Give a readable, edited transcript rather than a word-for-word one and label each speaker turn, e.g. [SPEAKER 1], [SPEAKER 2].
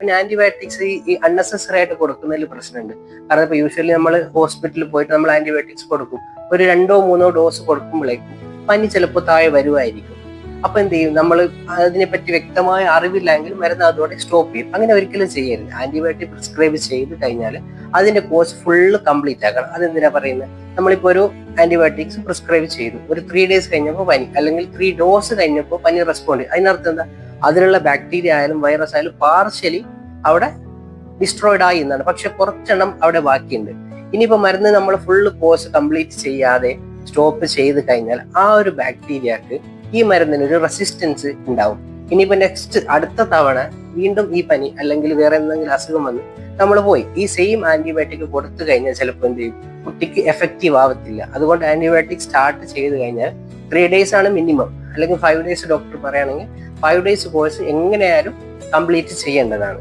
[SPEAKER 1] പിന്നെ ആന്റിബയോട്ടിക്സ് ഈ അൺനെസസറി ആയിട്ട് കൊടുക്കുന്നതിൽ പ്രശ്നമുണ്ട്. കാരണം ഇപ്പൊ യൂഷ്വലി നമ്മൾ ഹോസ്പിറ്റലിൽ പോയിട്ട് നമ്മൾ ആന്റിബയോട്ടിക്സ് കൊടുക്കും, ഒരു 2-3 ഡോസ് കൊടുക്കുമ്പോഴേക്കും പനി ചിലപ്പോൾ താഴെ വരുമായിരിക്കും. അപ്പൊ എന്ത് ചെയ്യും, നമ്മൾ അതിനെപ്പറ്റി വ്യക്തമായ അറിവില്ലെങ്കിൽ മരുന്ന് അതോടെ സ്റ്റോപ്പ് ചെയ്യും. അങ്ങനെ ഒരിക്കലും ചെയ്യരുത്. ആന്റിബയോട്ടിക് പ്രിസ്ക്രൈബ് ചെയ്ത് കഴിഞ്ഞാൽ അതിന്റെ കോഴ്സ് ഫുള്ള് കംപ്ലീറ്റ് ആക്കണം. അതെന്തിനാ പറയുന്നത്, നമ്മളിപ്പോ ഒരു ആന്റിബയോട്ടിക്സ് പ്രിസ്ക്രൈബ് ചെയ്തു, ഒരു 3 ഡേയ്സ് കഴിഞ്ഞപ്പോൾ പനി, അല്ലെങ്കിൽ 3 ഡോസ് കഴിഞ്ഞപ്പോൾ പനി റെസ്പോണ്ട് ചെയ്യും. അതിനർത്ഥം എന്താ, അതിലുള്ള ബാക്ടീരിയ ആയാലും വൈറസ് ആയാലും പാർഷ്യലി അവിടെ ഡിസ്ട്രോയിഡ് ആയി എന്നാണ്. പക്ഷെ കുറച്ചെണ്ണം അവിടെ ബാക്കിയുണ്ട്. ഇനിയിപ്പോ മരുന്ന് നമ്മൾ ഫുള്ള് കോഴ്സ് കംപ്ലീറ്റ് ചെയ്യാതെ സ്റ്റോപ്പ് ചെയ്ത് കഴിഞ്ഞാൽ ആ ഒരു ബാക്ടീരിയക്ക് ഈ മരുന്നിന് ഒരു റെസിസ്റ്റൻസ് ഉണ്ടാവും. ഇനിയിപ്പോ നെക്സ്റ്റ് അടുത്ത തവണ വീണ്ടും ഈ പനി അല്ലെങ്കിൽ വേറെ എന്തെങ്കിലും അസുഖം വന്ന് നമ്മൾ പോയി ഈ സെയിം ആന്റിബയോട്ടിക് കൊടുത്തു കഴിഞ്ഞാൽ ചിലപ്പോൾ എന്ത് ചെയ്യും, കുട്ടിക്ക് എഫക്റ്റീവ് ആവത്തില്ല. അതുകൊണ്ട് ആന്റിബയോട്ടിക് സ്റ്റാർട്ട് ചെയ്ത് കഴിഞ്ഞാൽ 3 ഡേയ്സ് ആണ് മിനിമം, അല്ലെങ്കിൽ 5 ഡേയ്സ് ഡോക്ടർ പറയുകയാണെങ്കിൽ 5 ഡേയ്സ് കോഴ്സ് എങ്ങനെയായാലും കംപ്ലീറ്റ് ചെയ്യേണ്ടതാണ്.